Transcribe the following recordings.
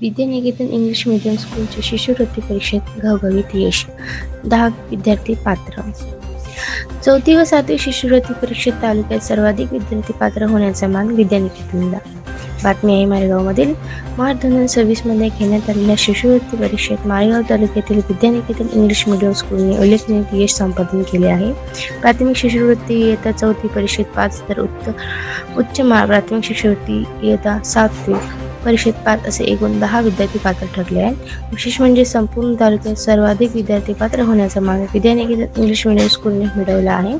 विद्यानिकेतन English medium स्कूलच्या शिष्यवृत्ती परीक्षेत घवघवीत यश, 10 विद्यार्थी पात्र. 4थी व 7वी शिष्यवृत्ती परीक्षेत तालुक्यात सर्वाधिक विद्यार्थी पात्र होण्याचा मान विद्यानिकेतनला. बातमी आहे मारेगावमधील. मार्च 2026 मध्ये घेण्यात आलेल्या शिष्यवृत्ती परीक्षेत मारेगाव तालुक्यातील विद्यानिकेतन इंग्लिश मीडियम स्कूलने उल्लेखनीय यश संपादन केले आहे. प्राथमिक शिष्यवृत्ती इयत्ता 4थी परीक्षेत 5 तर उच्च प्राथमिक शिष्यवृत्ती इयत्ता 7वी परीक्षेत 5 असे एकूण 10 विद्यार्थी पात्र ठरले आहेत. विशेष म्हणजे संपूर्ण तालुक्यात सर्वाधिक विद्यार्थी पात्र होण्याचा मान विद्यानिकेतन इंग्लिश मीडियम स्कूलने मिळवला आहे.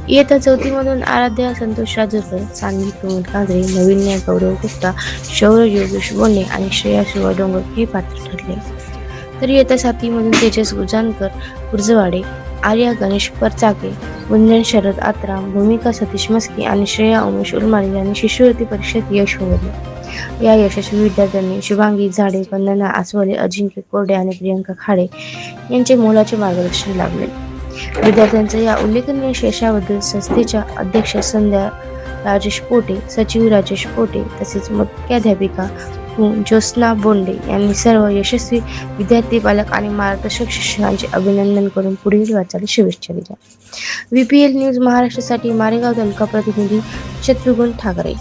इयत्ता 4थी मधून आराध्या संतोष राजूरकर, सान्वी प्रमोद कांजरे, नवीन्या गौरव गुप्ता, शौर्य योगेश बोंडे आणि श्रेया शिवा डोंगर हे पात्र ठरले. तर इयत्ता 7वी मधून तेजस गुजानकर कुर्जवाडे, आर्या गणेश परचाके, गुंजन शरद आत्राम, भूमिका सतीश मस्के आणि श्रेया उमेश उलमारी यांनी शिष्यवृत्ती परीक्षेत यश मिळवले. या यशस्वी विद्यार्थ्यांनी शुभांगी झाडे, वंदना आसवले, अजिंक्य कोरडे आणि प्रियंका खाडे यांचे मोलाचे मार्गदर्शन लाभले. विद्यार्थ्यांच्या या उल्लेखनीय यशाबद्दल संस्थेच्या अध्यक्ष संध्या राजेश पोटे, सचिव राजेश पोटे तसेच मुख्याध्यापिका ज्योत्स्ना बोंडे यांनी सर्व यशस्वी विद्यार्थी, पालक आणि मार्गदर्शक शिक्षकांचे अभिनंदन करून पुढील वाटचालीस शुभेच्छा दिल्या. VPL न्यूज महाराष्ट्रासाठी मारेगाव तालुका प्रतिनिधी शत्रुघ्न ठाकरे.